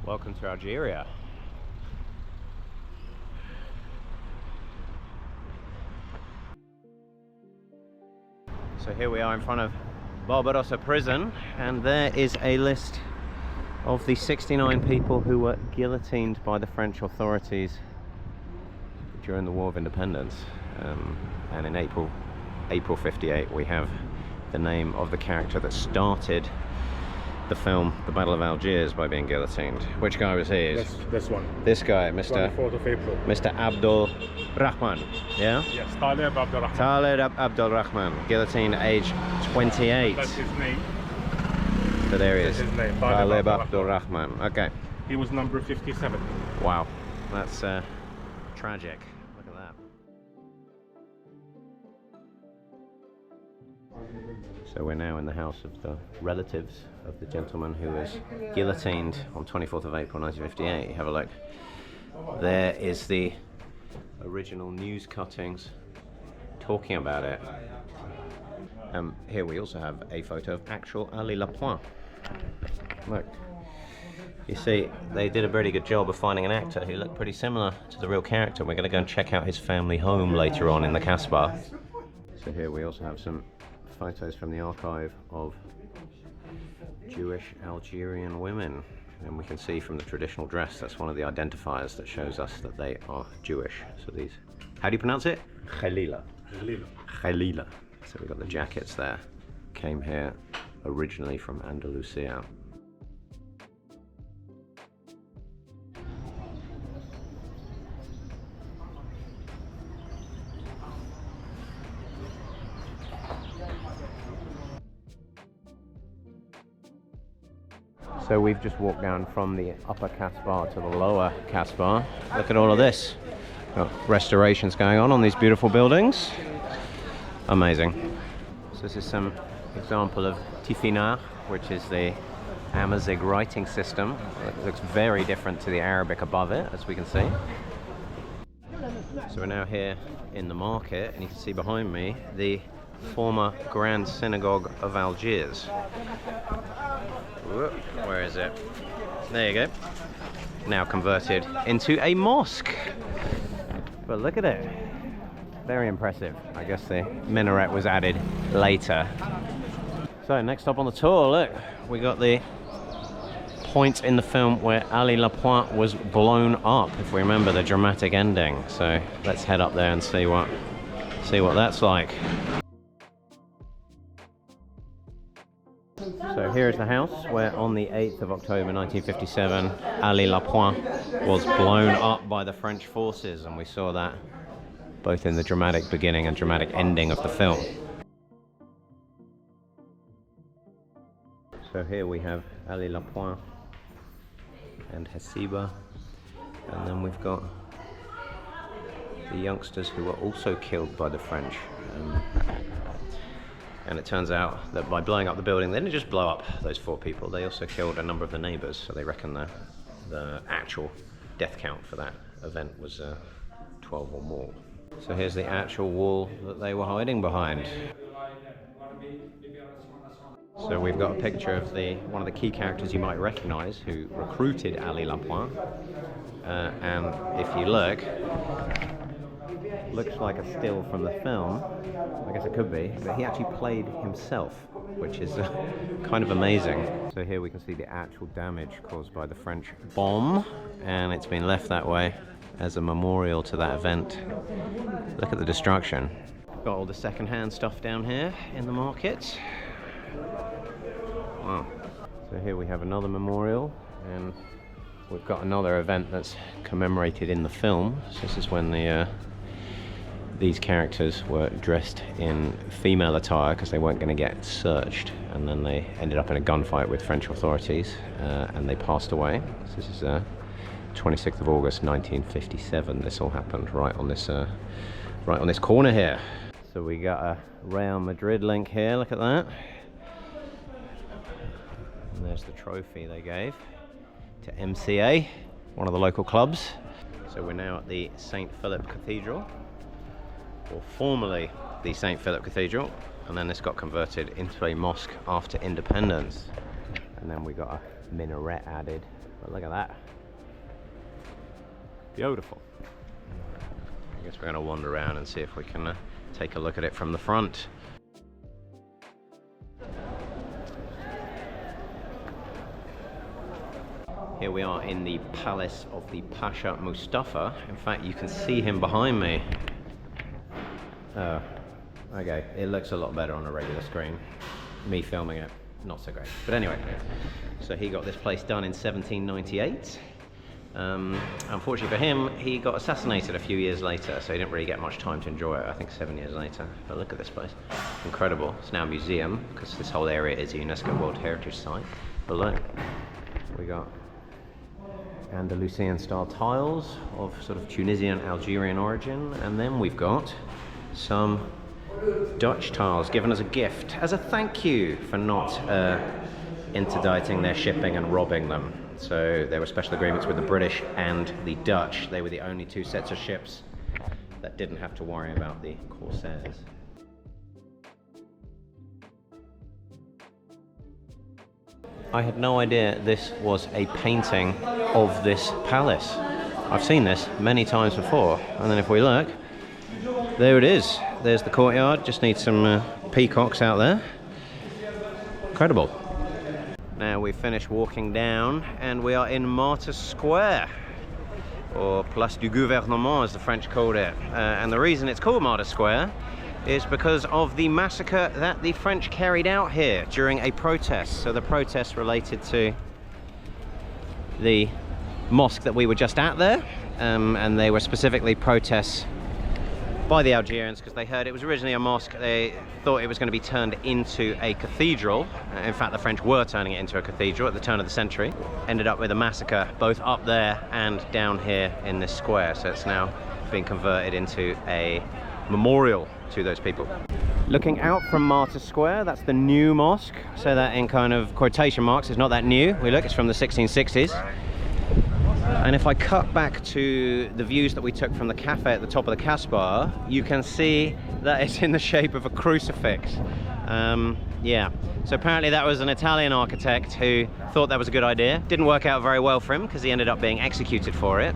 Welcome to Algeria. So here we are in front of Barberousse prison, and there is a list of the 69 people who were guillotined by the French authorities during the War of Independence. And in April 58 we have the name of the character that started the film The Battle of Algiers by being guillotined. Which guy was he? This one. This guy, Mr. 24th of April. Mr. Abderrahmane, yeah? Yes, Taleb Abderrahmane. Taleb Abderrahmane, guillotined age 28. That's his name. So there he is. That's his name, Taleb Abderrahmane. Okay. He was number 57. Wow, that's tragic. Look at that. So we're now in the house of the relatives of the gentleman who was guillotined on 24th of April 1958. Have a look. There is the original news cuttings talking about it. Here we also have a photo of actual Ali Lapointe. Look. You see, they did a pretty good job of finding an actor who looked pretty similar to the real character. We're going to go and check out his family home later on in the Casbah. So here we also have some photos from the archive of Jewish Algerian women, and we can see from the traditional dress that's one of the identifiers that shows us that they are Jewish. So these, how do you pronounce it? Khalila. Khalila. So we've got the jackets there. Came here originally from Andalusia. So we've just walked down from the upper Casbah to the lower Casbah. Look at all of this. Got restorations going on these beautiful buildings. Amazing. So this is some example of Tifinagh, which is the Amazigh writing system. It looks very different to the Arabic above it, as we can see. So we're now here in the market, and you can see behind me the former Grand Synagogue of Algiers. Whoop, where is it? There you go. Now converted into a mosque. But look at it. Very impressive. I guess the minaret was added later. So next up on the tour, look, we got the point in the film where Ali Lapointe was blown up, if we remember the dramatic ending. So let's head up there and see what that's like. So here's the house where on the 8th of October 1957 Ali Lapointe was blown up by the French forces, and we saw that both in the dramatic beginning and dramatic ending of the film. So here we have Ali Lapointe and Hasiba, and then we've got the youngsters who were also killed by the French. And it turns out that by blowing up the building, they didn't just blow up those 4 people, they also killed a number of the neighbours. So they reckon the actual death count for that event was 12 or more. So here's the actual wall that they were hiding behind. So we've got a picture of one of the key characters you might recognise who recruited Ali Lapointe. And if you look, looks like a still from the film. I guess it could be, but he actually played himself, which is kind of amazing. So here we can see the actual damage caused by the French bomb, and it's been left that way as a memorial to that event. Look at the destruction. Got all the second-hand stuff down here in the market. Wow. So here we have another memorial, and we've got another event that's commemorated in the film. So this is when these characters were dressed in female attire because they weren't going to get searched, and then they ended up in a gunfight with French authorities, and they passed away. So this is 26th of August 1957. This all happened right on this corner here. So we got a Real Madrid link here. Look at that. And there's the trophy they gave to MCA, one of the local clubs. So we're now at the St. Philip Cathedral, or formerly the St. Philip Cathedral, and then this got converted into a mosque after independence. And then we got minaret added. But look at that. Beautiful. I guess we're going to wander around and see if we can take a look at it from the front. Here we are in the palace of the Pasha Mustafa. In fact, you can see him behind me. Oh, okay, it looks a lot better on a regular screen. Me filming it, not so great. But anyway, so he got this place done in 1798. Unfortunately for him, he got assassinated a few years later, so he didn't really get much time to enjoy it, I think 7 years later. But look at this place, incredible. It's now a museum, because this whole area is a UNESCO World Heritage Site. But look, we got Andalusian style tiles of sort of Tunisian, Algerian origin, and then we've got some Dutch tiles given as a gift, as a thank you for not interdicting their shipping and robbing them. So there were special agreements with the British and the Dutch. They were the only two sets of ships that didn't have to worry about the corsairs. I had no idea this was a painting of this palace. I've seen this many times before, and then if we look, there it is. There's the courtyard, just need some peacocks out there. Incredible. Now we've finished walking down and we are in Martyrs Square, or Place du Gouvernement as the French called it. And the reason it's called Martyrs Square is because of the massacre that the French carried out here during a protest. So the protest related to the mosque that we were just at there, and they were specifically protests by the Algerians because they heard it was originally a mosque. They thought it was going to be turned into a cathedral. In fact, the French were turning it into a cathedral at the turn of the century. Ended up with a massacre both up there and down here in this square. So it's now been converted into a memorial to those people. Looking out from Martyrs Square, that's the new mosque. So that in kind of quotation marks, it's not that new. We look, it's from the 1660s. And if I cut back to the views that we took from the Café at the top of the Casbah, you can see that it's in the shape of a crucifix. Yeah, so apparently that was an Italian architect who thought that was a good idea. Didn't work out very well for him because he ended up being executed for it.